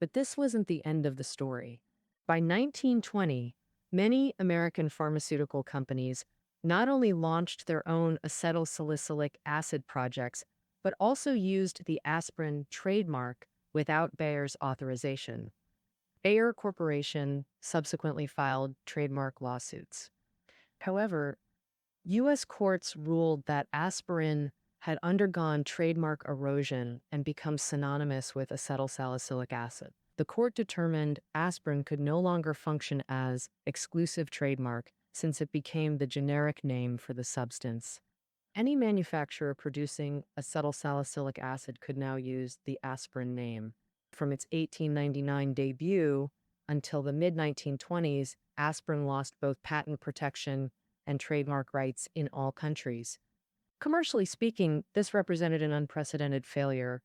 But this wasn't the end of the story. By 1920, many American pharmaceutical companies not only launched their own acetylsalicylic acid projects, but also used the aspirin trademark without Bayer's authorization. Bayer Corporation subsequently filed trademark lawsuits. However, U.S. courts ruled that aspirin had undergone trademark erosion and become synonymous with acetylsalicylic acid. The court determined aspirin could no longer function as exclusive trademark since it became the generic name for the substance. Any manufacturer producing acetylsalicylic acid could now use the aspirin name. From its 1899 debut until the mid-1920s, aspirin lost both patent protection and trademark rights in all countries. Commercially speaking, this represented an unprecedented failure.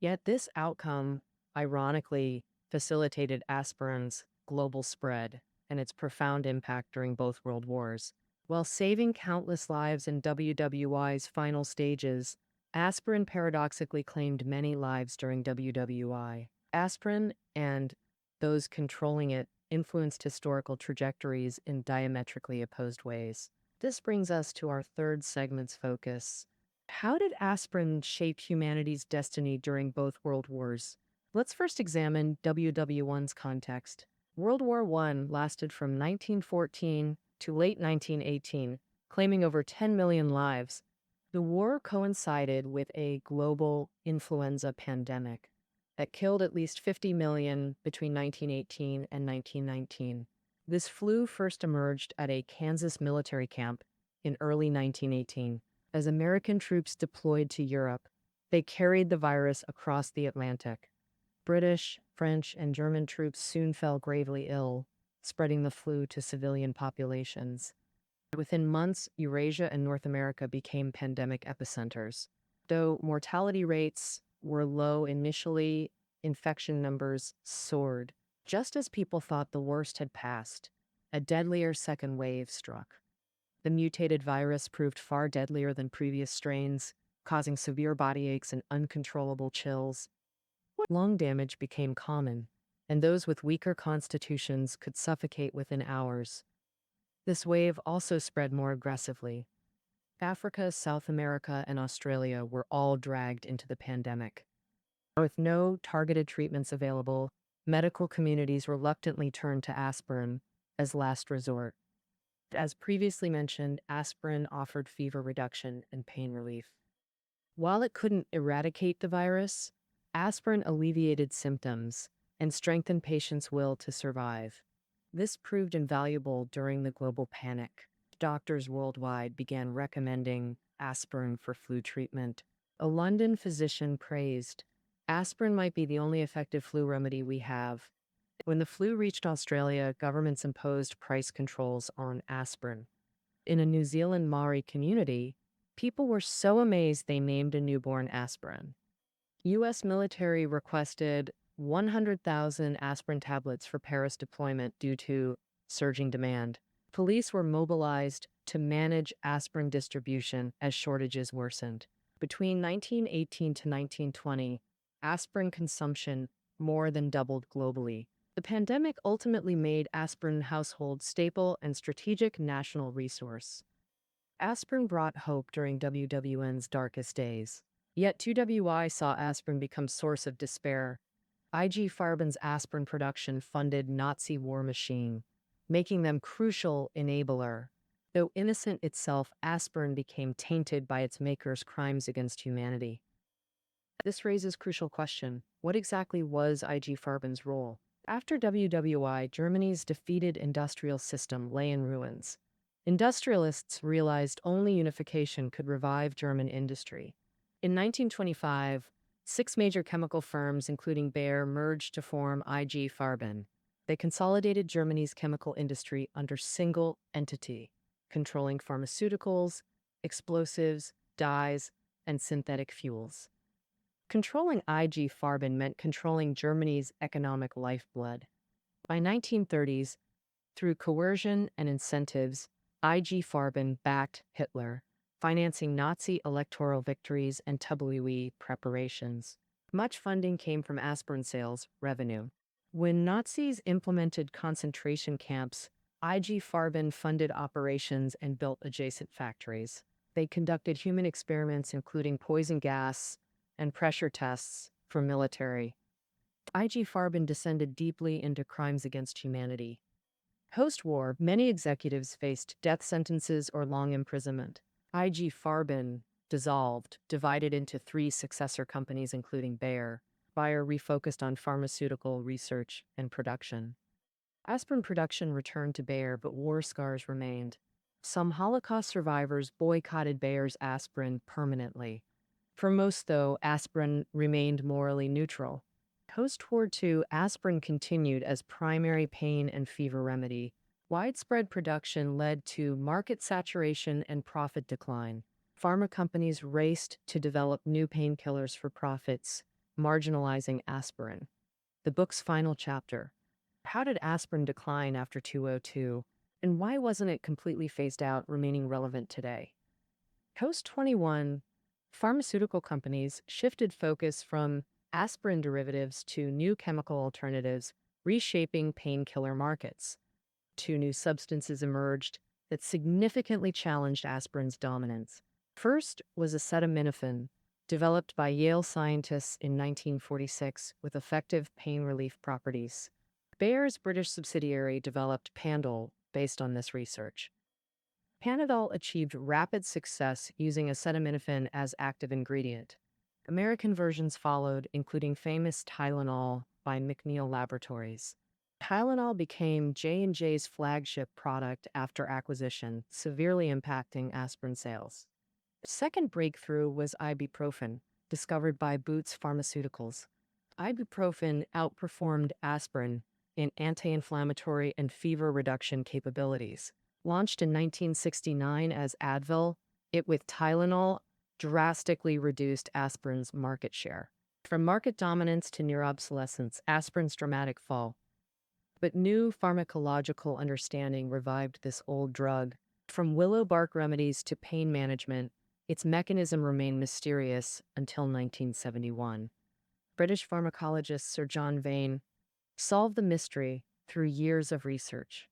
Yet this outcome, ironically, facilitated aspirin's global spread and its profound impact during both world wars. While saving countless lives in WWI's final stages, aspirin paradoxically claimed many lives during WWI. Aspirin and those controlling it influenced historical trajectories in diametrically opposed ways. This brings us to our third segment's focus. How did aspirin shape humanity's destiny during both world wars? Let's first examine WW1's context. World War I lasted from 1914 to late 1918, claiming over 10 million lives. The war coincided with a global influenza pandemic that killed at least 50 million between 1918 and 1919. This flu first emerged at a Kansas military camp in early 1918. As American troops deployed to Europe, they carried the virus across the Atlantic. British, French, and German troops soon fell gravely ill, spreading the flu to civilian populations. Within months, Eurasia and North America became pandemic epicenters. Though mortality rates were low initially, infection numbers soared. Just as people thought the worst had passed, a deadlier second wave struck. The mutated virus proved far deadlier than previous strains, causing severe body aches and uncontrollable chills. Lung damage became common, and those with weaker constitutions could suffocate within hours. This wave also spread more aggressively. Africa, South America, and Australia were all dragged into the pandemic. With no targeted treatments available, medical communities reluctantly turned to aspirin as last resort. As previously mentioned, aspirin offered fever reduction and pain relief. While it couldn't eradicate the virus, aspirin alleviated symptoms and strengthened patients' will to survive. This proved invaluable during the global panic. Doctors worldwide began recommending aspirin for flu treatment. A London physician praised, "Aspirin might be the only effective flu remedy we have." When the flu reached Australia, governments imposed price controls on aspirin. In a New Zealand Maori community, people were so amazed they named a newborn aspirin. U.S. military requested 100,000 aspirin tablets for Paris deployment due to surging demand. Police were mobilized to manage aspirin distribution as shortages worsened. Between 1918 to 1920, aspirin consumption more than doubled globally. The pandemic ultimately made aspirin a household staple and strategic national resource. Aspirin brought hope during WWN's darkest days. Yet 2WI saw aspirin become source of despair. IG Farben's aspirin production funded Nazi war machine, making them crucial enabler. Though innocent itself, aspirin became tainted by its maker's crimes against humanity. This raises crucial question. What exactly was IG Farben's role? After WWI, Germany's defeated industrial system lay in ruins. Industrialists realized only unification could revive German industry. In 1925, 6 major chemical firms, including Bayer, merged to form IG Farben. They consolidated Germany's chemical industry under single entity, controlling pharmaceuticals, explosives, dyes, and synthetic fuels. Controlling IG Farben meant controlling Germany's economic lifeblood. By 1930s, through coercion and incentives, IG Farben backed Hitler, financing Nazi electoral victories and WE preparations. Much funding came from aspirin sales revenue. When Nazis implemented concentration camps, IG Farben funded operations and built adjacent factories. They conducted human experiments, including poison gas and pressure tests for military. IG Farben descended deeply into crimes against humanity. Post-war, many executives faced death sentences or long imprisonment. IG Farben dissolved, divided into three successor companies, including Bayer. Bayer refocused on pharmaceutical research and production. Aspirin production returned to Bayer, but war scars remained. Some Holocaust survivors boycotted Bayer's aspirin permanently. For most, though, aspirin remained morally neutral. Post-War II, aspirin continued as primary pain and fever remedy. Widespread production led to market saturation and profit decline. Pharma companies raced to develop new painkillers for profits, marginalizing aspirin. The book's final chapter. How did aspirin decline after 2002? And why wasn't it completely phased out, remaining relevant today? Post 21, pharmaceutical companies shifted focus from aspirin derivatives to new chemical alternatives, reshaping painkiller markets. Two new substances emerged that significantly challenged aspirin's dominance. First was acetaminophen, developed by Yale scientists in 1946 with effective pain relief properties. Bayer's British subsidiary developed Panadol based on this research. Panadol achieved rapid success using acetaminophen as active ingredient. American versions followed, including famous Tylenol by McNeil Laboratories. Tylenol became J&J's flagship product after acquisition, severely impacting aspirin sales. Second breakthrough was ibuprofen, discovered by Boots Pharmaceuticals. Ibuprofen outperformed aspirin in anti-inflammatory and fever reduction capabilities. Launched in 1969 as Advil, it with Tylenol drastically reduced aspirin's market share. From market dominance to near obsolescence, aspirin's dramatic fall. But new pharmacological understanding revived this old drug. From willow bark remedies to pain management, its mechanism remained mysterious until 1971. British pharmacologist Sir John Vane solved the mystery through years of research.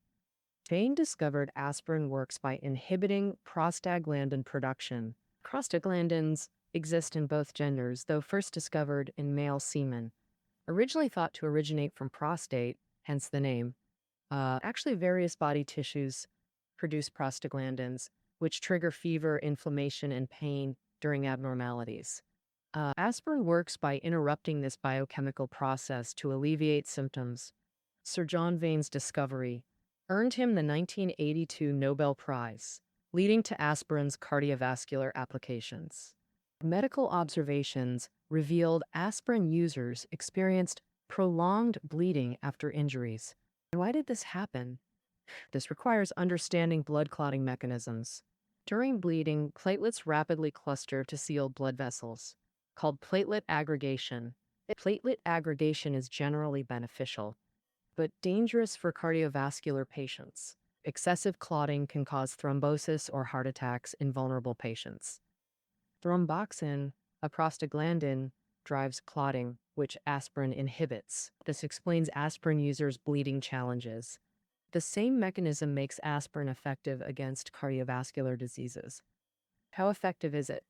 Vane discovered aspirin works by inhibiting prostaglandin production. Prostaglandins exist in both genders, though first discovered in male semen. Originally thought to originate from prostate, hence the name, actually various body tissues produce prostaglandins, which trigger fever, inflammation, and pain during abnormalities. Aspirin works by interrupting this biochemical process to alleviate symptoms. Sir John Vane's discovery earned him the 1982 Nobel Prize, leading to aspirin's cardiovascular applications. Medical observations revealed aspirin users experienced prolonged bleeding after injuries. Why did this happen? This requires understanding blood clotting mechanisms. During bleeding, platelets rapidly cluster to seal blood vessels, called platelet aggregation. Platelet aggregation is generally beneficial, but dangerous for cardiovascular patients. Excessive clotting can cause thrombosis or heart attacks in vulnerable patients. Thromboxane, a prostaglandin, drives clotting, which aspirin inhibits. This explains aspirin users' bleeding challenges. The same mechanism makes aspirin effective against cardiovascular diseases. How effective is it?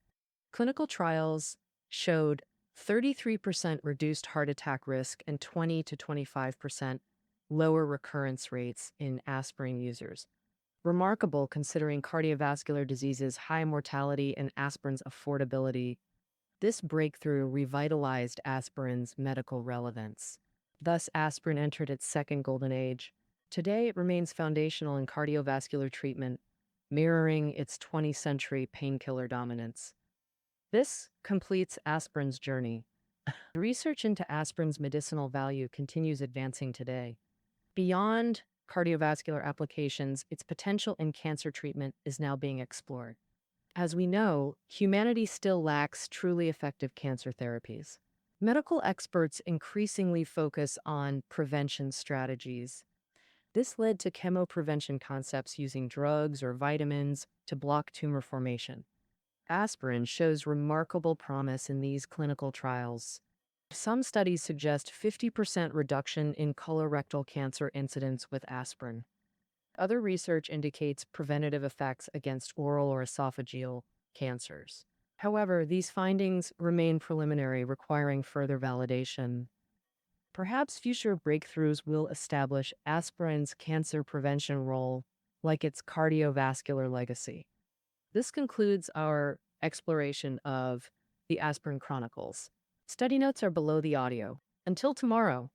Clinical trials showed 33% reduced heart attack risk and 20 to 25% lower recurrence rates in aspirin users. Remarkable considering cardiovascular diseases' high mortality and aspirin's affordability. This breakthrough revitalized aspirin's medical relevance. Thus, aspirin entered its second golden age. Today, it remains foundational in cardiovascular treatment, mirroring its 20th century painkiller dominance. This completes aspirin's journey. Research into aspirin's medicinal value continues advancing today. Beyond cardiovascular applications, its potential in cancer treatment is now being explored. As we know, humanity still lacks truly effective cancer therapies. Medical experts increasingly focus on prevention strategies. This led to chemoprevention concepts using drugs or vitamins to block tumor formation. Aspirin shows remarkable promise in these clinical trials. Some studies suggest 50% reduction in colorectal cancer incidence with aspirin. Other research indicates preventative effects against oral or esophageal cancers. However, these findings remain preliminary, requiring further validation. Perhaps future breakthroughs will establish aspirin's cancer prevention role, like its cardiovascular legacy. This concludes our exploration of the Aspirin Chronicles. Study notes are below the audio. Until tomorrow.